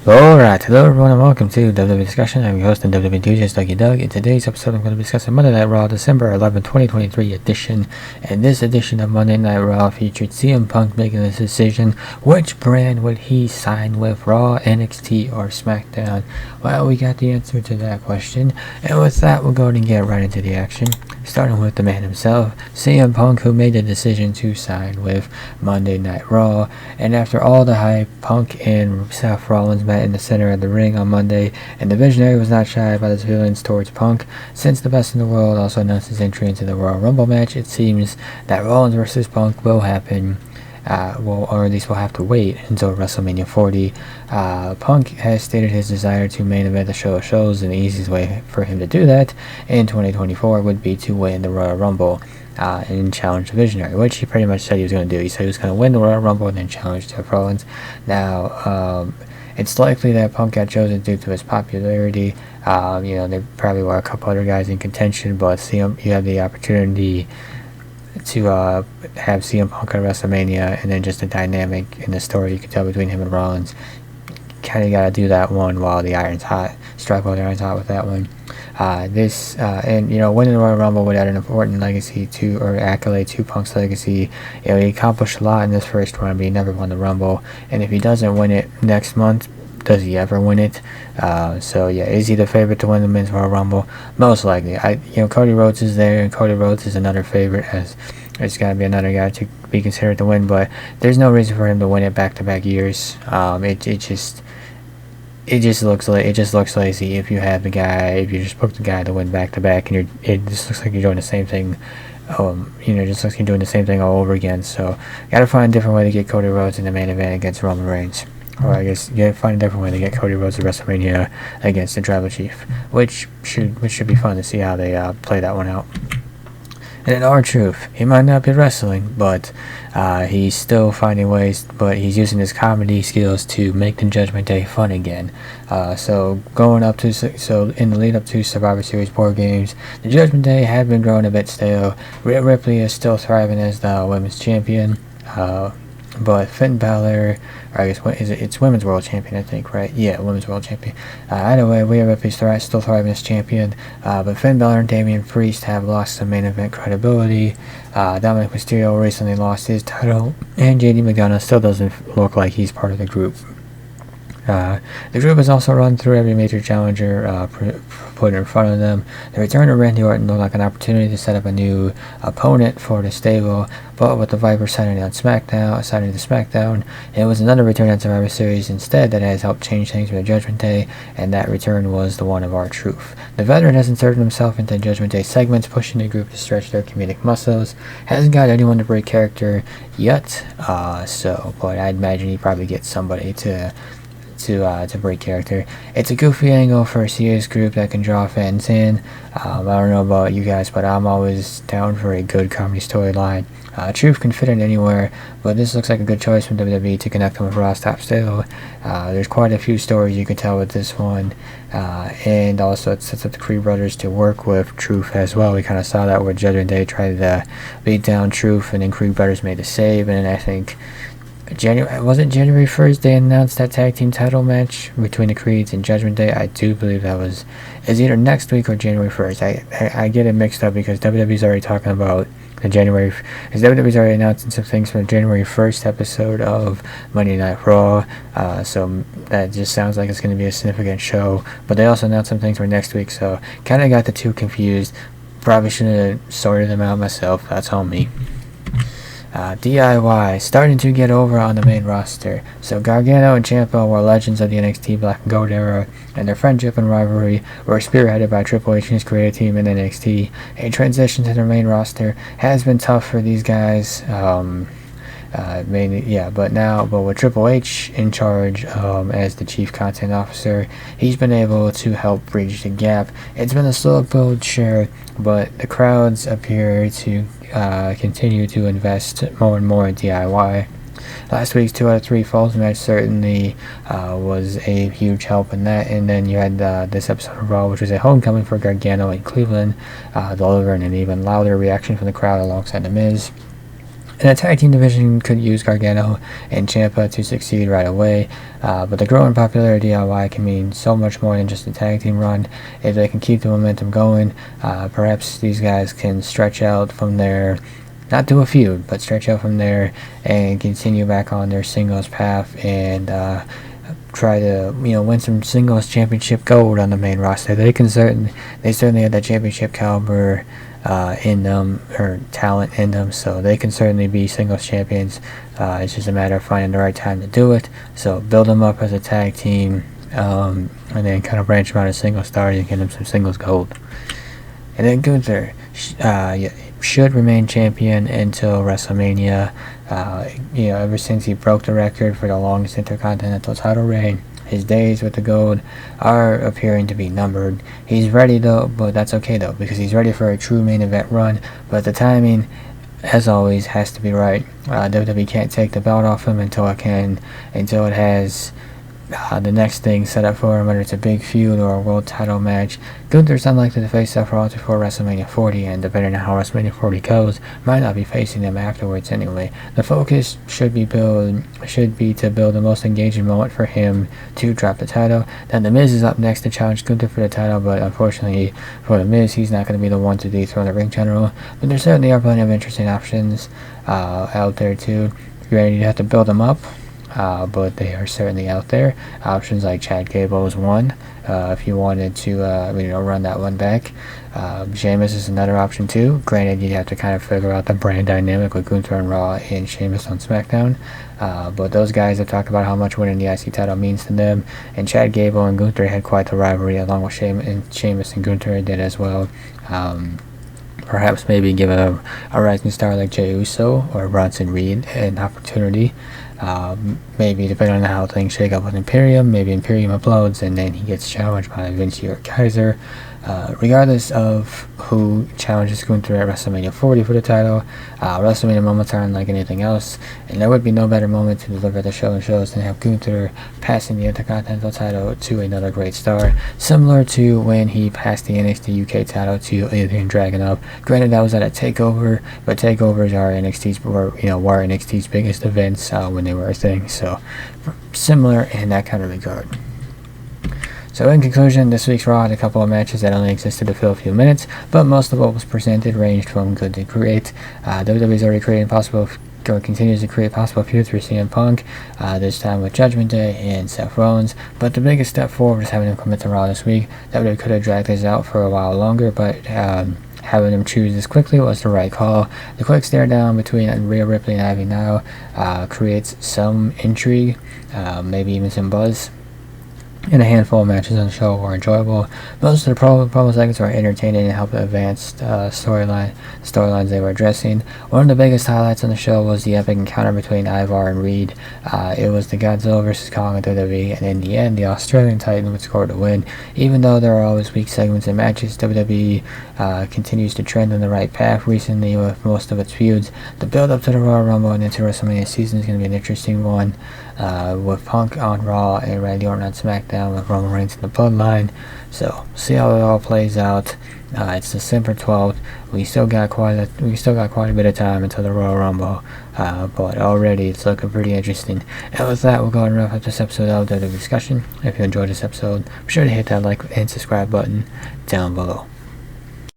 Alright, hello everyone and welcome to WWE Discussion. I'm your host and WWE enthusiast Dougie Doug. In today's episode I'm going to be discussing Monday Night Raw December 11, 2023 edition. And this edition of Monday Night Raw featured CM Punk making this decision. Which brand would he sign with, Raw, NXT, or SmackDown? Well, we got the answer to that question. And with that, we'll go ahead and get right into the action. Starting with the man himself, CM Punk, who made the decision to sign with Monday Night Raw. And after all the hype, Punk and Seth Rollins met in the center of the ring on Monday, and the Visionary was not shy about his feelings towards Punk. Since the Best in the World also announced his entry into the Royal Rumble match, it seems that Rollins versus Punk will happen. Or at least we'll have to wait until WrestleMania 40. Punk has stated his desire to main event the show of shows, and the easiest way for him to do that in 2024 would be to win the Royal Rumble and challenge the Visionary, which he pretty much said he was going to do. He said he was going to win the Royal Rumble and then challenge Seth Rollins. Now, it's likely that Punk got chosen due to his popularity. There probably were a couple other guys in contention, but you have the opportunity to have CM Punk at WrestleMania, and then just the dynamic in the story you can tell between him and Rollins. Kind of got to do that one while the iron's hot. Strike while the iron's hot with that one. Winning the Royal Rumble would add an important accolade to Punk's legacy. He accomplished a lot in this first run, but he never won the Rumble. And if he doesn't win it next month, does he ever win it? Is he the favorite to win the Men's Royal Rumble? Most likely. Cody Rhodes is there, and Cody Rhodes is another favorite, as there's got to be another guy to be considered to win, but there's no reason for him to win it back-to-back years. It just looks lazy if you just book the guy to win back-to-back, and it just looks like you're doing the same thing. Just looks like you're doing the same thing all over again. So, gotta find a different way to get Cody Rhodes in the main event against Roman Reigns. Or I guess you gotta find a different way to get Cody Rhodes at WrestleMania against the Tribal Chief, which should be fun to see how they play that one out. And in R-Truth, he might not be wrestling, but he's still finding ways, but he's using his comedy skills to make the Judgment Day fun again. So in the lead up to Survivor Series War Games, the Judgment Day had been growing a bit stale. Rhea Ripley is still thriving as the women's champion. But Finn Balor, or I guess it's Women's World Champion, I think, right? Yeah, Women's World Champion. Either way, Rhea Ripley's still thriving as champion. But Finn Balor and Damian Priest have lost some main event credibility. Dominic Mysterio recently lost his title, and JD McDonough still doesn't look like he's part of the group. The group has also run through every major challenger put in front of them. The return of Randy Orton looked like an opportunity to set up a new opponent for the stable, but with the Viper signing to SmackDown, it was another return on Survivor Series instead that has helped change things for the Judgment Day, and that return was the one of R-Truth. The veteran has inserted himself into Judgment Day segments, pushing the group to stretch their comedic muscles. Hasn't got anyone to break character yet, but I'd imagine he'd probably get somebody to break character. It's a goofy angle for a serious group that can draw fans in. I don't know about you guys, but I'm always down for a good comedy storyline. Truth can fit in anywhere, but this looks like a good choice from WWE to connect them with Raw's top stable. There's quite a few stories you can tell with this one, and also it sets up the Creed brothers to work with Truth as well. We kind of saw that where Judgment Day tried to beat down Truth, and then Creed brothers made the save, and I think January 1st they announced that tag team title match between the Creeds and Judgment Day. I do believe is either next week or January 1st. I get it mixed up because WWE's already talking about because WWE's already announcing some things for the January 1st episode of Monday Night Raw, so that just sounds like it's going to be a significant show, but they also announced some things for next week, so kind of got the two confused. Probably should have sorted them out myself. That's on me. DIY starting to get over on the main roster. So Gargano and Ciampa were legends of the NXT Black and Gold era, and their friendship and rivalry were spearheaded by Triple H and his creative team in NXT. A transition to their main roster has been tough for these guys. But with Triple H in charge as the chief content officer, he's been able to help bridge the gap. It's been a slow build, sure, but the crowds appear to continue to invest more and more in DIY. Last week's 2 out of 3 Falls match certainly was a huge help in that, and then you had this episode of Raw, which was a homecoming for Gargano in Cleveland, delivering an even louder reaction from the crowd alongside The Miz. And the tag team division could use Gargano and Ciampa to succeed right away, but the growing popularity of DIY can mean so much more than just a tag team run. If they can keep the momentum going, perhaps these guys can stretch out from there, not do a feud, but stretch out from there and continue back on their singles path and try to win some singles championship gold on the main roster. They certainly have that championship caliber in them, or talent in them, so they can certainly be singles champions. It's just a matter of finding the right time to do it. So build them up as a tag team, and then kind of branch them out as single stars and get them some singles gold. And then Gunther should remain champion until WrestleMania. Ever since he broke the record for the longest Intercontinental title reign, his days with the gold are appearing to be numbered. He's ready though, but that's okay though, because he's ready for a true main event run. But the timing, as always, has to be right. WWE can't take the belt off him until it has the next thing set up for him, whether it's a big feud or a world title match. Gunther's unlikely to face Seth Rollins before WrestleMania 40, and depending on how WrestleMania 40 goes, might not be facing them afterwards anyway. The focus should be to build the most engaging moment for him to drop the title. Then The Miz is up next to challenge Gunther for the title, but unfortunately for The Miz, he's not going to be the one to dethrone the ring general. But there certainly are plenty of interesting options out there too. Granted, you have to build them up, but they are certainly out there. Options like Chad Gable is one, if you wanted to run that one back. Sheamus is another option too. Granted, you'd have to kind of figure out the brand dynamic with Gunther on Raw and Sheamus on SmackDown, but those guys have talked about how much winning the IC title means to them, and Chad Gable and Gunther had quite the rivalry, along with Sheamus and Gunther did as well. Perhaps maybe give a rising star like Jey Uso or Bronson Reed an opportunity. Maybe depending on how things shake up with Imperium, maybe Imperium implodes and then he gets challenged by Vinci or Kaiser. Regardless of who challenges Gunther at WrestleMania 40 for the title, WrestleMania moments are unlike anything else, and there would be no better moment to deliver the show and shows than have Gunther passing the Intercontinental title to another great star, similar to when he passed the NXT UK title to Ilya Dragunov. Granted, that was at a takeover, but takeovers are were NXT's biggest events when they were a thing, so similar in that kind of regard. So in conclusion, this week's Raw had a couple of matches that only existed to fill a few minutes, but most of what was presented ranged from good to great. WWE's already continues to create possible feuds for CM Punk, this time with Judgment Day and Seth Rollins, but the biggest step forward is having him commit to Raw this week. WWE could have dragged this out for a while longer, but having him choose this quickly was the right call. The quick stare down between Rhea Ripley and Ivy Nile creates some intrigue, maybe even some buzz. And a handful of matches on the show were enjoyable. Most of the promo segments were entertaining and helped advance storylines they were addressing. One of the biggest highlights on the show was the epic encounter between Ivar and Reed. It was the Godzilla vs. Kong of WWE, and in the end, the Australian Titan would score the win. Even though there are always weak segments and matches, WWE continues to trend on the right path recently with most of its feuds. The build-up to the Royal Rumble and into WrestleMania season is going to be an interesting one, with Punk on Raw and Randy Orton on SmackDown, with Roman Reigns in the Bloodline. So see how it all plays out. It's December 12th. We still got quite a bit of time until the Royal Rumble, but already it's looking pretty interesting. And with that, we'll go ahead and wrap up this episode of the discussion. If you enjoyed this episode, be sure to hit that like and subscribe button down below.